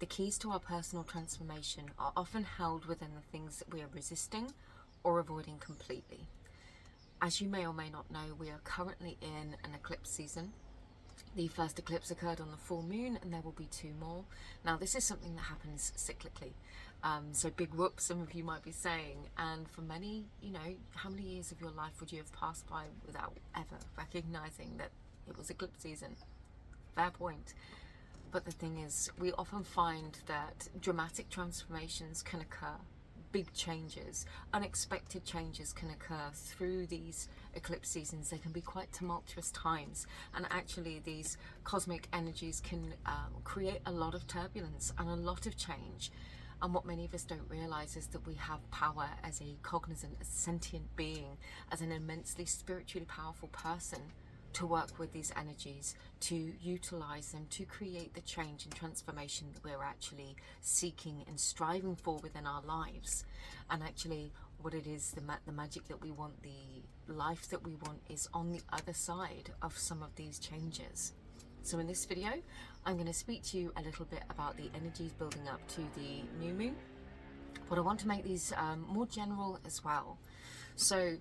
The keys to our personal transformation are often held within the things that we are resisting or avoiding completely. As you may or may not know, we are currently in an eclipse season. The first eclipse occurred on the full moon, and there will be 2 more. Now, this is something that happens cyclically. So big whoops, some of you might be saying. And for many, how many years of your life would you have passed by without ever recognizing that it was eclipse season? Fair point. But the thing is, we often find that dramatic transformations can occur. Big changes, unexpected changes can occur through these eclipse seasons. They can be quite tumultuous times, and actually these cosmic energies can create a lot of turbulence and a lot of change. And what many of us don't realize is that we have power as a cognizant, a sentient being, as an immensely spiritually powerful person, to work with these energies, to utilize them to create the change and transformation that we're actually seeking and striving for within our lives. And actually what it is, the magic that we want, the life that we want, is on the other side of some of these changes. So in this video, I'm going to speak to you a little bit about the energies building up to the new moon, but I want to make these more general as well. So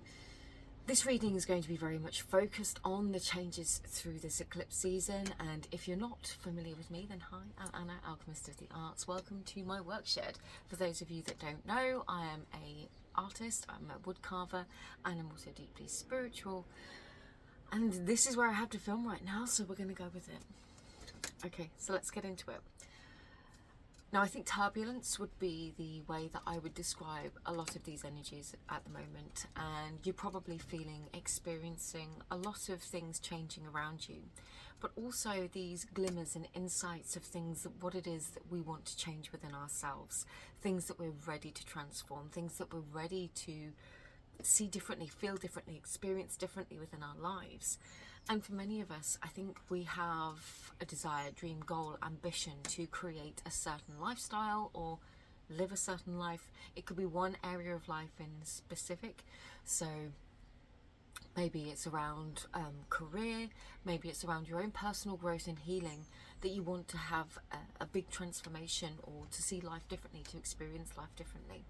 this reading is going to be very much focused on the changes through this eclipse season. And if you're not familiar with me, then hi, I'm Anna, Alchemist of the Arts. Welcome to my workshed. For those of you that don't know, I am an artist, I'm a woodcarver, and I'm also deeply spiritual. And this is where I have to film right now, so we're going to go with it. Okay, so let's get into it. Now, I think turbulence would be the way that I would describe a lot of these energies at the moment, and you're probably experiencing a lot of things changing around you, but also these glimmers and insights of things, that what it is that we want to change within ourselves, things that we're ready to transform, things that we're ready to see differently, feel differently, experience differently within our lives. And for many of us, I think we have a desire, dream, goal, ambition to create a certain lifestyle or live a certain life. It could be one area of life in specific. So maybe it's around career, maybe it's around your own personal growth and healing, that you want to have a big transformation, or to see life differently, to experience life differently.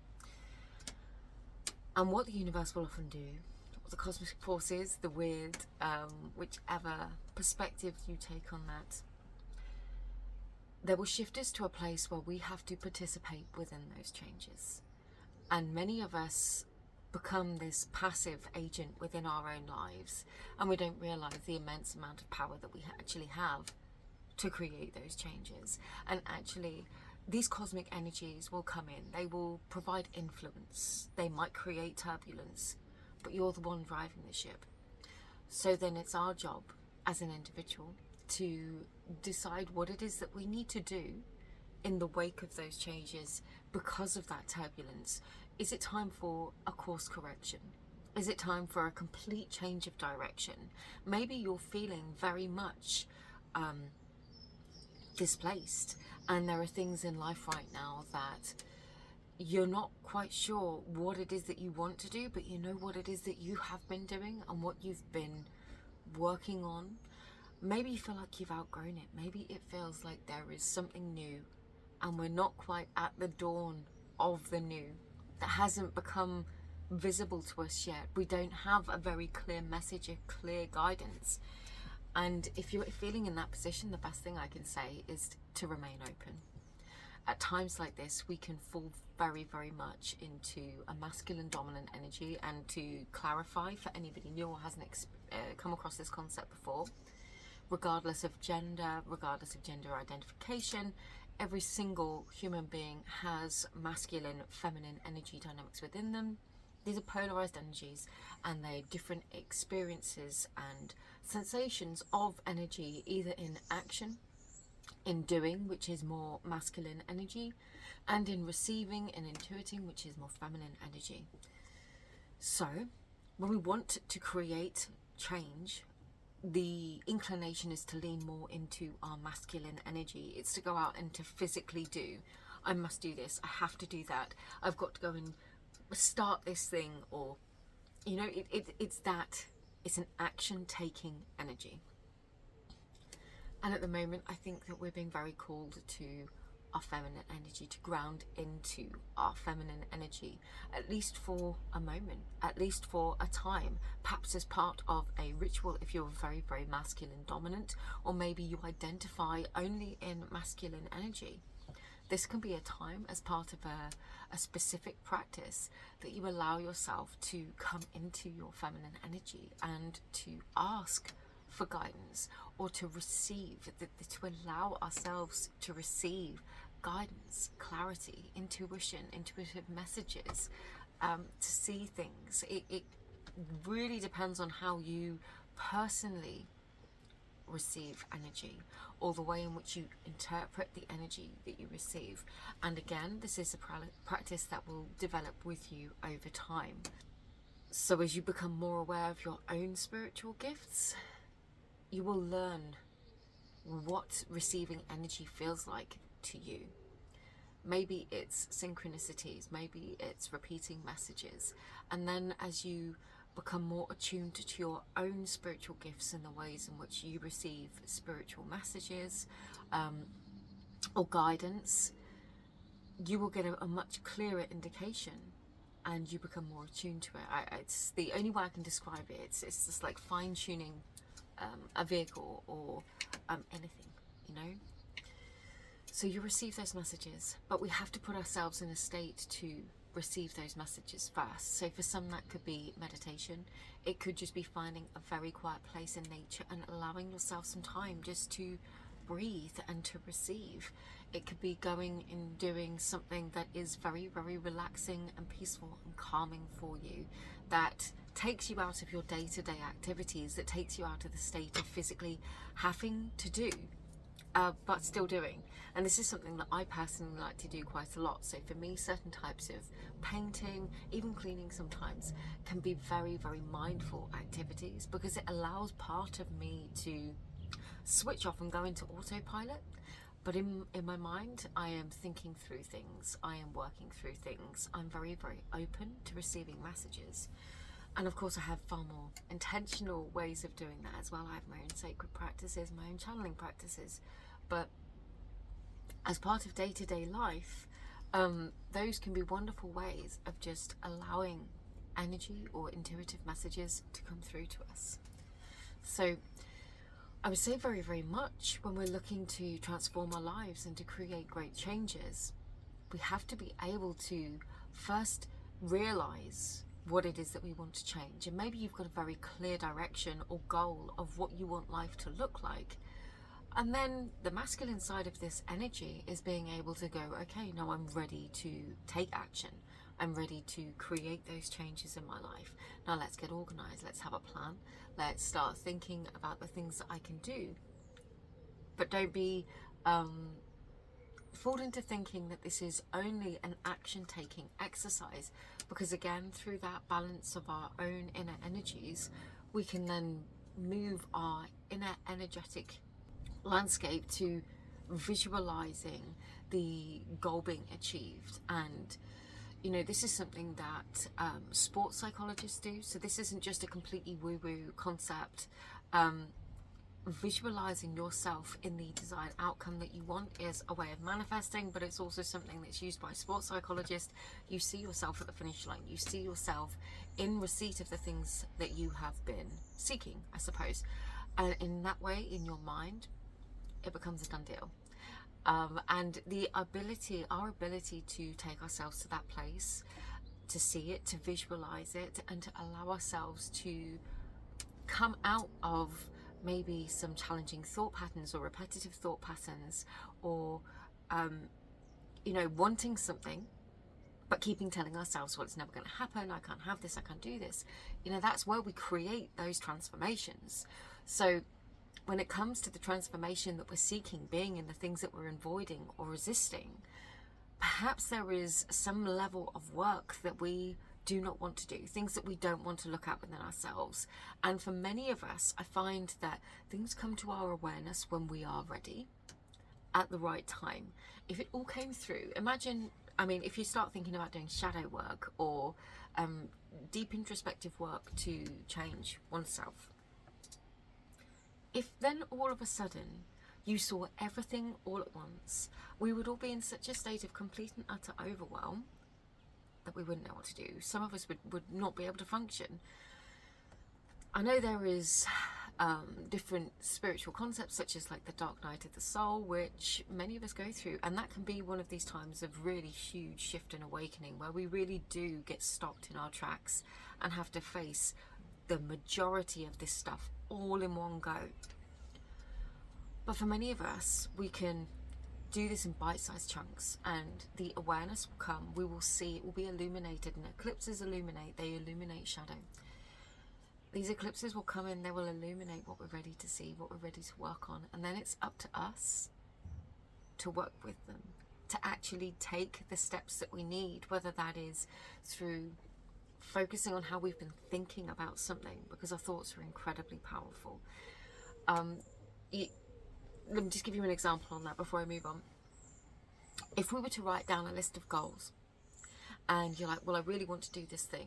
And what the universe will often do, the cosmic forces, the weird, whichever perspective you take on that, they will shift us to a place where we have to participate within those changes. And many of us become this passive agent within our own lives, and we don't realize the immense amount of power that we actually have to create those changes. And actually, these cosmic energies will come in, they will provide influence, they might create turbulence, but you're the one driving the ship. So then it's our job as an individual to decide what it is that we need to do in the wake of those changes because of that turbulence. Is it time for a course correction? Is it time for a complete change of direction? Maybe you're feeling very much displaced, and there are things in life right now that you're not quite sure what it is that you want to do, but you know what it is that you have been doing and what you've been working on. Maybe you feel like you've outgrown it. Maybe it feels like there is something new and we're not quite at the dawn of the new. That hasn't become visible to us yet. We don't have a very clear message, a clear guidance. And if you're feeling in that position, the best thing I can say is to remain open. At times like this, we can fall very, very much into a masculine dominant energy. And to clarify for anybody new or hasn't come across this concept before, regardless of gender identification, every single human being has masculine, feminine energy dynamics within them. These are polarized energies, and they're different experiences and sensations of energy, either in action, in doing, which is more masculine energy, and in receiving and intuiting, which is more feminine energy. So when we want to create change, the inclination is to lean more into our masculine energy. It's to go out and to physically do. I must do this, I have to do that, I've got to go and start this thing, or it's an action taking energy. And at the moment, I think that we're being very called to our feminine energy, to ground into our feminine energy, at least for a moment, at least for a time, perhaps as part of a ritual if you're very, very masculine dominant, or maybe you identify only in masculine energy. This can be a time as part of a specific practice that you allow yourself to come into your feminine energy and to ask for guidance, or to receive, to allow ourselves to receive guidance, clarity, intuitive messages, to see things. It really depends on how you personally receive energy, or the way in which you interpret the energy that you receive. And again, this is a practice that will develop with you over time. So as you become more aware of your own spiritual gifts, you will learn what receiving energy feels like to you. Maybe it's synchronicities, maybe it's repeating messages. And then as you become more attuned to your own spiritual gifts and the ways in which you receive spiritual messages or guidance, you will get a much clearer indication, and you become more attuned to it. It's the only way I can describe it. It's just like fine-tuning a vehicle or anything, you know. So you receive those messages, but we have to put ourselves in a state to receive those messages first. So for some, that could be meditation. It could just be finding a very quiet place in nature and allowing yourself some time just to breathe and to receive. It could be going and doing something that is very, very relaxing and peaceful and calming for you, that takes you out of your day-to-day activities, that takes you out of the state of physically having to do, but still doing. And this is something that I personally like to do quite a lot. So for me, certain types of painting, even cleaning sometimes, can be very, very mindful activities, because it allows part of me to switch off and go into autopilot. But in my mind, I am thinking through things, I am working through things, I'm very, very open to receiving messages. And of course I have far more intentional ways of doing that as well. I have my own sacred practices, my own channeling practices. But as part of day-to-day life, those can be wonderful ways of just allowing energy or intuitive messages to come through to us. So I would say very, very much when we're looking to transform our lives and to create great changes, we have to be able to first realize what it is that we want to change. And maybe you've got a very clear direction or goal of what you want life to look like. And then the masculine side of this energy is being able to go, okay, now I'm ready to take action. I'm ready to create those changes in my life. Now let's get organized. Let's have a plan. Let's start thinking about the things that I can do. But don't be fooled into thinking that this is only an action-taking exercise, because again, through that balance of our own inner energies, we can then move our inner energetic landscape to visualizing the goal being achieved. And you know, this is something that sports psychologists do. So this isn't just a completely woo-woo concept. Visualizing yourself in the desired outcome that you want is a way of manifesting, but it's also something that's used by sports psychologists. You see yourself at the finish line. You see yourself in receipt of the things that you have been seeking, I suppose. And in that way, in your mind, it becomes a done deal. And our ability to take ourselves to that place, to see it, to visualize it, and to allow ourselves to come out of maybe some challenging thought patterns or repetitive thought patterns, or you know, wanting something but keeping telling ourselves, well, it's never going to happen, I can't have this, I can't do this. You know, that's where we create those transformations. So when it comes to the transformation that we're seeking, being in the things that we're avoiding or resisting, perhaps there is some level of work that we do not want to do, things that we don't want to look at within ourselves. And for many of us, I find that things come to our awareness when we are ready, at the right time. If it all came through, imagine, I mean, if you start thinking about doing shadow work or deep introspective work to change oneself, if then all of a sudden you saw everything all at once, we would all be in such a state of complete and utter overwhelm that we wouldn't know what to do. Some of us would not be able to function. I know there is different spiritual concepts, such as like the dark night of the soul, which many of us go through, and that can be one of these times of really huge shift and awakening, where we really do get stopped in our tracks and have to face the majority of this stuff all in one go. But for many of us, we can do this in bite-sized chunks, and the awareness will come. We will see, it will be illuminated, and eclipses illuminate, they illuminate shadow. These eclipses will come in, they will illuminate what we're ready to see, what we're ready to work on, and then it's up to us to work with them, to actually take the steps that we need, whether that is through focusing on how we've been thinking about something, because our thoughts are incredibly powerful. Let me just give you an example on that before I move on. If we were to write down a list of goals, and you're like, well, I really want to do this thing,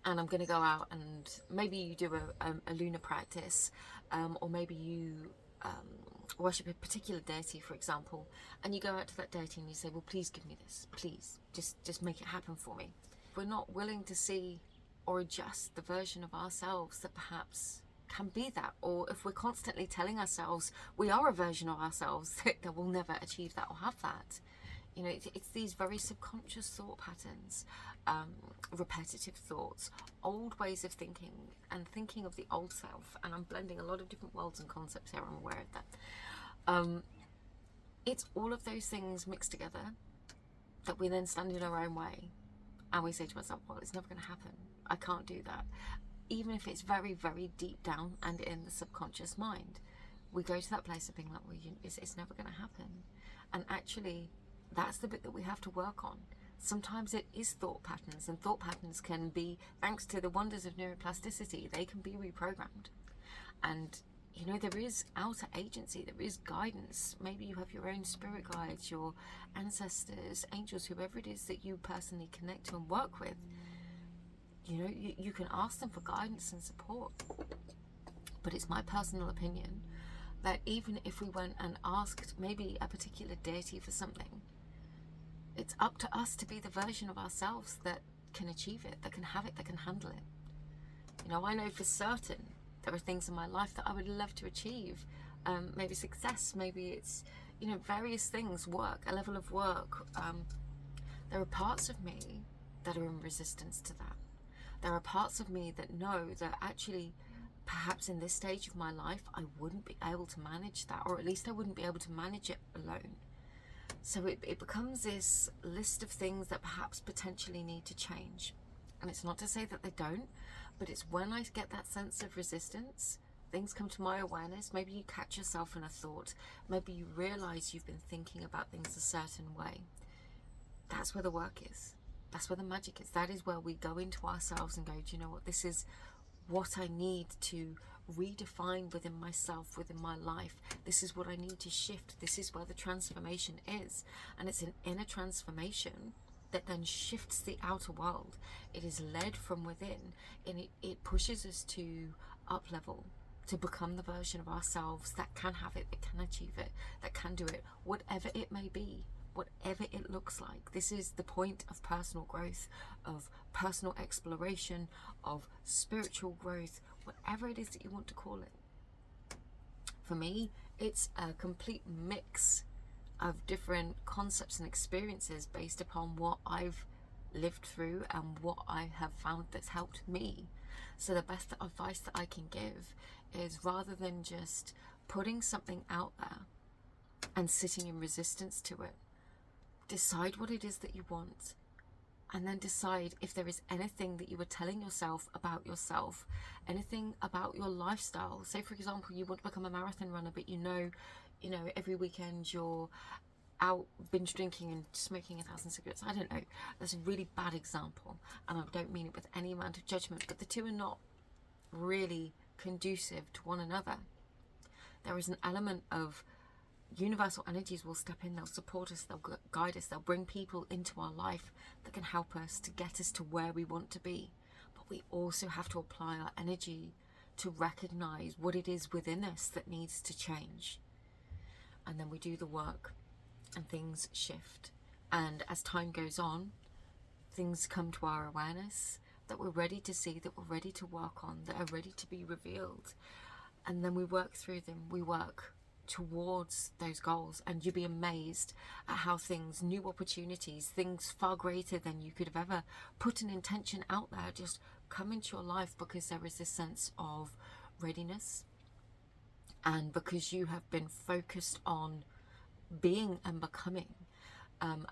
and I'm going to go out, and maybe you do a lunar practice, or maybe you worship a particular deity, for example, and you go out to that deity and you say, well, please give me this, please, just make it happen for me. We're not willing to see or adjust the version of ourselves that perhaps can be that, or if we're constantly telling ourselves we are a version of ourselves that will never achieve that or have that. You know, it's these very subconscious thought patterns, repetitive thoughts, old ways of thinking, and thinking of the old self. And I'm blending a lot of different worlds and concepts here, I'm aware of that. It's all of those things mixed together that we then stand in our own way, and we say to ourselves, well, it's never going to happen. I can't do that. Even if it's very, very deep down and in the subconscious mind, we go to that place of being like, well, it's never going to happen. And actually, that's the bit that we have to work on. Sometimes it is thought patterns, and thought patterns can be, thanks to the wonders of neuroplasticity, they can be reprogrammed. And, you know, there is outer agency, there is guidance. Maybe you have your own spirit guides, your ancestors, angels, whoever it is that you personally connect to and work with. You know, you can ask them for guidance and support. But it's my personal opinion that even if we went and asked maybe a particular deity for something, it's up to us to be the version of ourselves that can achieve it, that can have it, that can handle it. You know, I know for certain there are things in my life that I would love to achieve. Maybe success, maybe it's, you know, various things, work, a level of work. There are parts of me that are in resistance to that. There are parts of me that know that actually, perhaps in this stage of my life, I wouldn't be able to manage that, or at least I wouldn't be able to manage it alone. So it becomes this list of things that perhaps potentially need to change. And it's not to say that they don't, but it's when I get that sense of resistance, things come to my awareness. Maybe you catch yourself in a thought. Maybe you realize you've been thinking about things a certain way. That's where the work is. That's where the magic is. That is where we go into ourselves and go, do you know what? This is what I need to redefine within myself, within my life. This is what I need to shift. This is where the transformation is. And it's an inner transformation that then shifts the outer world. It is led from within, and it pushes us to up level, to become the version of ourselves that can have it, that can achieve it, that can do it, whatever it may be, whatever it looks like. This is the point of personal growth, of personal exploration, of spiritual growth, whatever it is that you want to call it. For me, it's a complete mix of different concepts and experiences based upon what I've lived through and what I have found that's helped me. So the best advice that I can give is, rather than just putting something out there and sitting in resistance to it, decide what it is that you want, and then decide if there is anything that you are telling yourself about yourself, anything about your lifestyle. Say, for example, you want to become a marathon runner, but you know, every weekend you're out binge drinking and smoking 1,000 cigarettes. I don't know. That's a really bad example, and I don't mean it with any amount of judgment, but the two are not really conducive to one another. There is an element of universal energies will step in, they'll support us, they'll guide us, they'll bring people into our life that can help us to get us to where we want to be. But we also have to apply our energy to recognize what it is within us that needs to change. and then we do the work and things shift. And as time goes on, things come to our awareness that we're ready to see, that we're ready to work on, that are ready to be revealed. And then we work through them, we work towards those goals, and you'll be amazed at how things, new opportunities, things far greater than you could have ever put an intention out there, just come into your life, because there is this sense of readiness, and because you have been focused on being and becoming,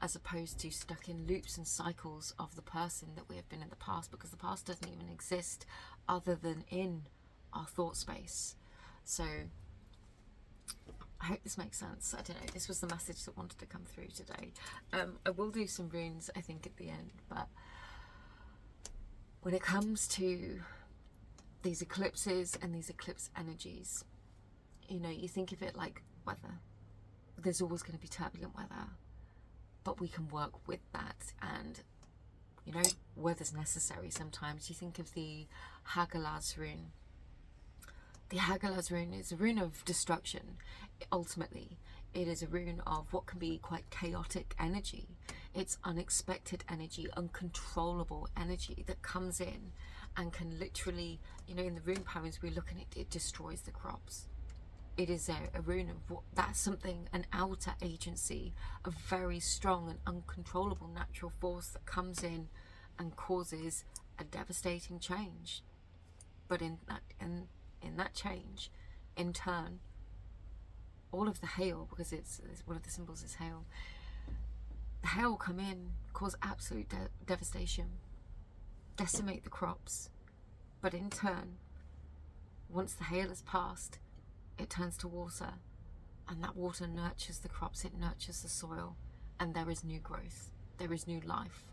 as opposed to stuck in loops and cycles of the person that we have been in the past, because the past doesn't even exist other than in our thought space. So I hope this makes sense. I don't know, this was the message that wanted to come through today. I will do some runes, I think, at the end, but when it comes to these eclipses and these eclipse energies, you know, you think of it like weather. There's always going to be turbulent weather, but we can work with that, and you know, weather's necessary sometimes. You think of the Hagalaz rune. The Hagalaz rune is a rune of destruction. Ultimately, it is a rune of what can be quite chaotic energy. It's unexpected energy, uncontrollable energy that comes in and can literally, you know, in the rune poems we're looking at, it destroys the crops. It is a rune of what, that's something, an outer agency, a very strong and uncontrollable natural force that comes in and causes a devastating change. But in that change, in turn, all of the hail, because it's one of the symbols is hail, the hail will come in, cause absolute devastation, decimate the crops. But in turn, once the hail has passed, it turns to water, and that water nurtures the crops, it nurtures the soil, and there is new growth, there is new life.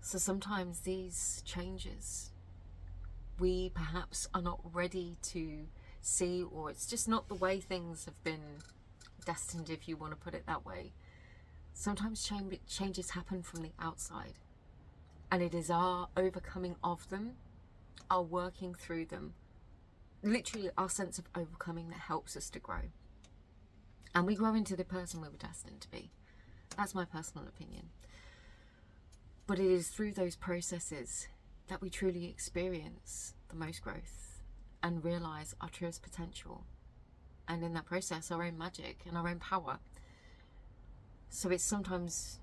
So sometimes these changes, we perhaps are not ready to see, or it's just not the way things have been destined, if you want to put it that way. Sometimes changes happen from the outside, and it is our overcoming of them, our working through them, literally our sense of overcoming, that helps us to grow. And we grow into the person we were destined to be. That's my personal opinion. But it is through those processes that we truly experience the most growth and realize our truest potential. And in that process, our own magic and our own power. So it's sometimes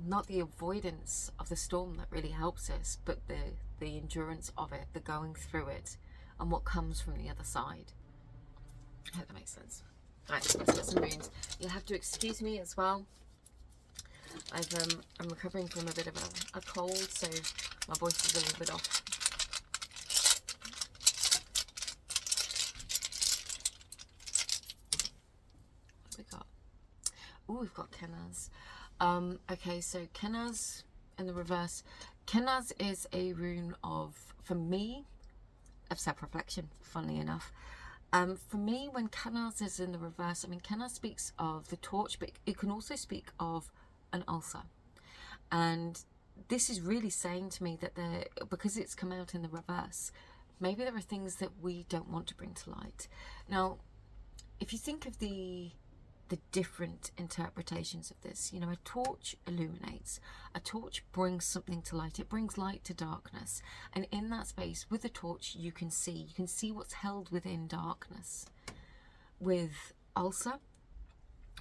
not the avoidance of the storm that really helps us, but the endurance of it, the going through it, and what comes from the other side. I hope that makes sense. Right, let's get some runes. You'll have to excuse me as well. I'm recovering from a bit of a cold, so my voice is a little bit off. What have we got? Oh, we've got Kenaz. Okay, so Kenaz in the reverse. Kenaz is a rune of, for me, of self-reflection, funnily enough. For me, when Kenaz is in the reverse, I mean, Kenaz speaks of the torch, but it can also speak of an ulcer. And this is really saying to me that because it's come out in the reverse, maybe there are things that we don't want to bring to light. Now, if you think of the different interpretations of this, you know, a torch illuminates, a torch brings something to light, it brings light to darkness, and in that space with a torch you can see what's held within darkness. With ulcer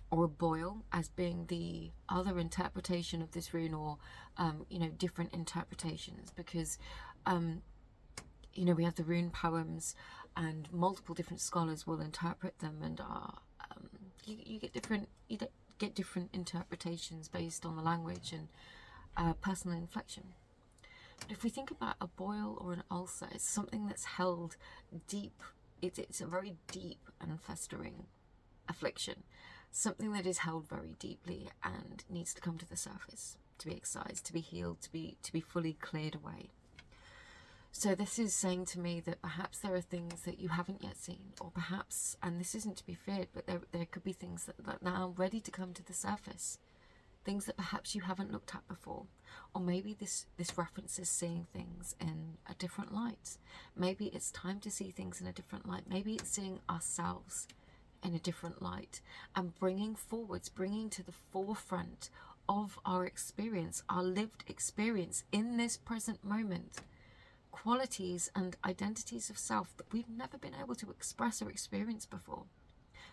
or a boil as being the other interpretation of this rune, or you know, different interpretations, because you know, we have the rune poems and multiple different scholars will interpret them, and you get different interpretations based on the language and personal inflection. But if we think about a boil or an ulcer, it's something that's held deep. It's a very deep and festering affliction, something that is held very deeply and needs to come to the surface, to be excised, to be healed, to be fully cleared away. So this is saying to me that perhaps there are things that you haven't yet seen, or perhaps, and this isn't to be feared, but there could be things that are now ready to come to the surface, things that perhaps you haven't looked at before. Or maybe this references seeing things in a different light. Maybe it's time to see things in a different light. Maybe it's seeing ourselves in a different light, and bringing forwards, bringing to the forefront of our experience, our lived experience in this present moment, qualities and identities of self that we've never been able to express or experience before.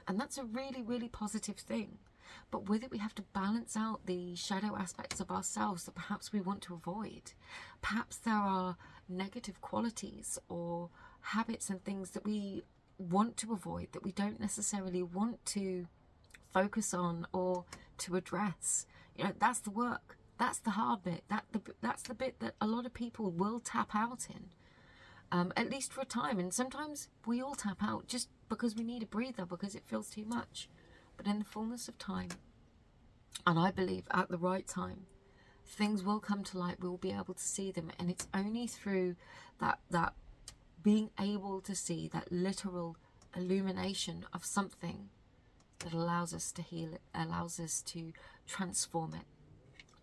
And that's a really, really positive thing. But with it, we have to balance out the shadow aspects of ourselves that perhaps we want to avoid. Perhaps there are negative qualities or habits and things that we want to avoid, that we don't necessarily want to focus on or to address. You know, that's the work. That's the hard bit. That's the bit that a lot of people will tap out in, at least for a time. And sometimes we all tap out just because we need a breather, because it feels too much. But in the fullness of time, and I believe at the right time, things will come to light. We'll be able to see them. And it's only through that being able to see, that literal illumination of something, that allows us to heal it, allows us to transform it,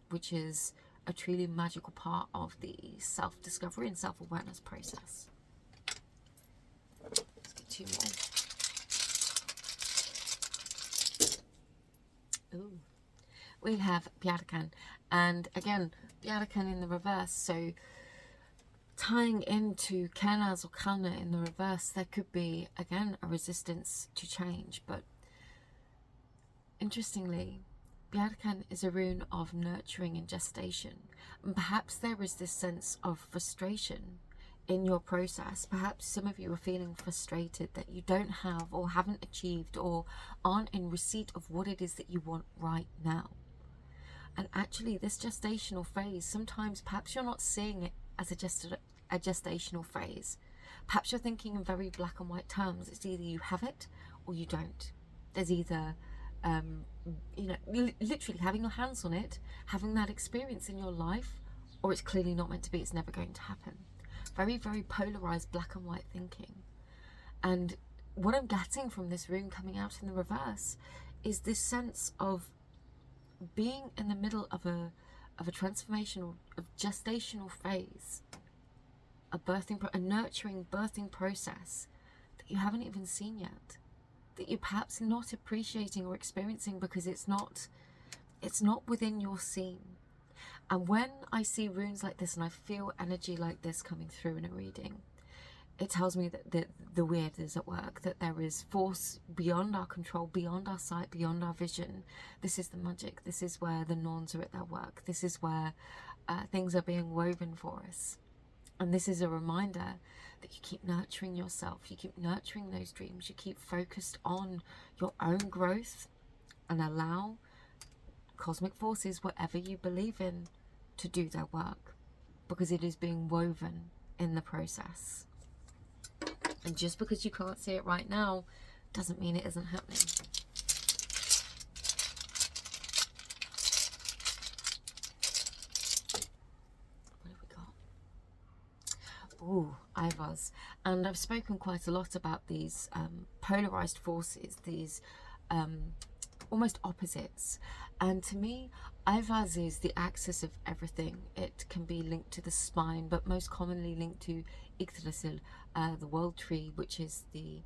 which is a truly magical part of the self-discovery and self-awareness process. Let's get two more. Ooh. We have Bjarkan, and again, Bjarkan in the reverse, so tying into Kenaz or Kana in the reverse, there could be, again, a resistance to change. But interestingly, Bjarkan is a rune of nurturing and gestation. And perhaps there is this sense of frustration in your process. Perhaps some of you are feeling frustrated that you don't have or haven't achieved or aren't in receipt of what it is that you want right now. And actually, this gestational phase, sometimes perhaps you're not seeing it as a gestational phase. Perhaps you're thinking in very black and white terms. It's either you have it or you don't. There's either you know, literally having your hands on it, having that experience in your life, or it's clearly not meant to be, it's never going to happen. Very, very polarized black and white thinking. And what I'm getting from this rune coming out in the reverse is this sense of being in the middle of a transformational, of gestational phase, a nurturing birthing process that you haven't even seen yet, that you're perhaps not appreciating or experiencing because it's not within your scene. And when I see runes like this and I feel energy like this coming through in a reading, it tells me that the weird is at work, that there is force beyond our control, beyond our sight, beyond our vision. This is the magic. This is where the Norns are at their work. This is where things are being woven for us. And this is a reminder that you keep nurturing yourself, you keep nurturing those dreams, you keep focused on your own growth, and allow cosmic forces, whatever you believe in, to do their work, because it is being woven in the process. And just because you can't see it right now doesn't mean it isn't happening. Ooh, Ivars. And I've spoken quite a lot about these polarized forces, these almost opposites. And to me, Ivars is the axis of everything. It can be linked to the spine, but most commonly linked to Yggdrasil, the world tree, which is the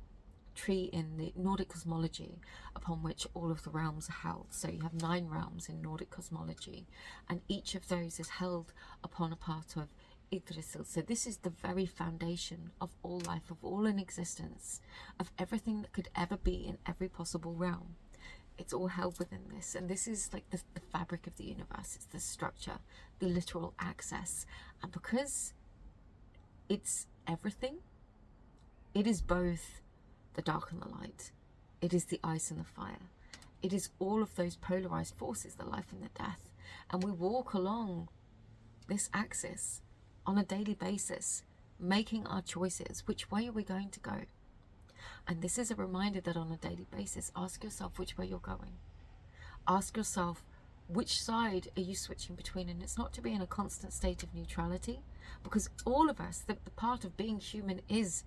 tree in the Nordic cosmology upon which all of the realms are held. So you have 9 realms in Nordic cosmology, and each of those is held upon a part of Yggdrasil. So this is the very foundation of all life, of all in existence, of everything that could ever be in every possible realm. It's all held within this, and this is like the fabric of the universe. It's the structure, the literal access. And because it's everything, it is both the dark and the light. It is the ice and the fire. It is all of those polarized forces, the life and the death. And we walk along this axis on a daily basis, making our choices. Which way are we going to go? And this is a reminder that on a daily basis, ask yourself which way you're going. Ask yourself, which side are you switching between? And it's not to be in a constant state of neutrality, because all of us, the part of being human is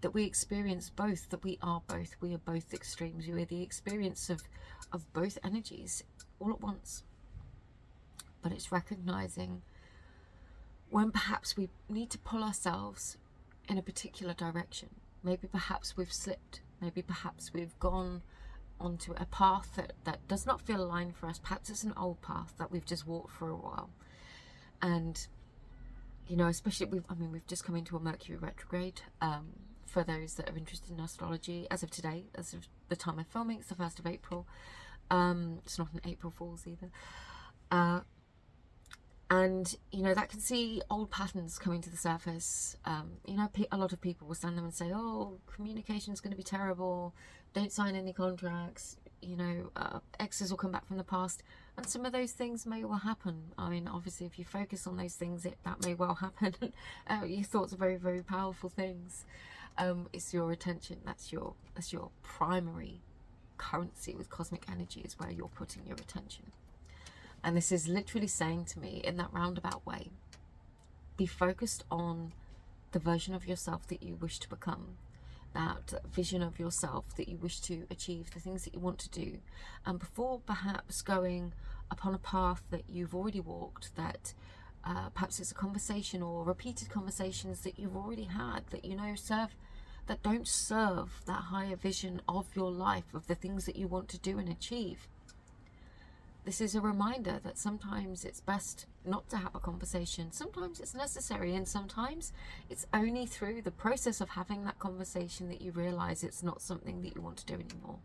that we experience both, that we are both. We are both extremes. We are the experience of both energies all at once. But it's recognizing when perhaps we need to pull ourselves in a particular direction. Maybe perhaps we've slipped. Maybe perhaps we've gone onto a path that does not feel aligned for us. Perhaps it's an old path that we've just walked for a while. And, you know, especially, we've just come into a Mercury retrograde. For those that are interested in astrology, as of today, as of the time I'm filming, it's the 1st of April. It's not an April Fool's either. And, you know, that can see old patterns coming to the surface. You know, a lot of people will stand there and say, oh, communication is going to be terrible, don't sign any contracts, you know, exes will come back from the past. And some of those things may well happen. I mean, obviously, if you focus on those things, that may well happen. Your thoughts are very, very powerful things. It's your attention. That's your primary currency with cosmic energy, is where you're putting your attention. And this is literally saying to me in that roundabout way, be focused on the version of yourself that you wish to become, that vision of yourself that you wish to achieve, the things that you want to do. And before perhaps going upon a path that you've already walked, that perhaps it's a conversation or repeated conversations that you've already had that, you know, that don't serve that higher vision of your life, of the things that you want to do and achieve. This is a reminder that sometimes it's best not to have a conversation. Sometimes it's necessary, and sometimes it's only through the process of having that conversation that you realize it's not something that you want to do anymore.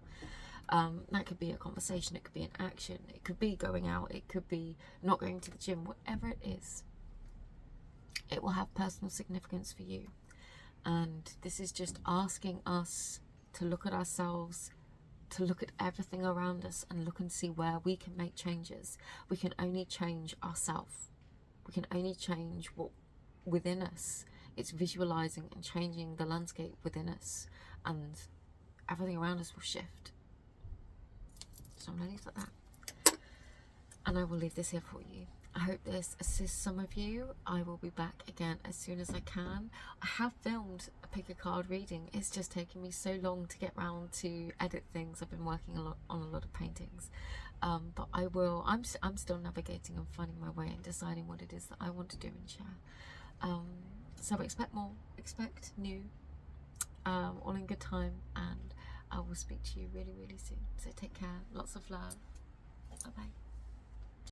That could be a conversation, it could be an action, it could be going out, it could be not going to the gym, whatever it is. It will have personal significance for you. And this is just asking us to look at ourselves, to look at everything around us and look and see where we can make changes. We can only change ourselves. We can only change what within us. It's visualizing and changing the landscape within us, and everything around us will shift. So I'm going to leave it at that. And I will leave this here for you. I hope this assists some of you. I will be back again as soon as I can. I have filmed a pick a card reading. It's just taken me so long to get round to edit things. I've been working on a lot of paintings. But I will. I'm still navigating and finding my way and deciding what it is that I want to do and share. So expect more. Expect new. All in good time. And I will speak to you really, really soon. So take care. Lots of love. Bye-bye.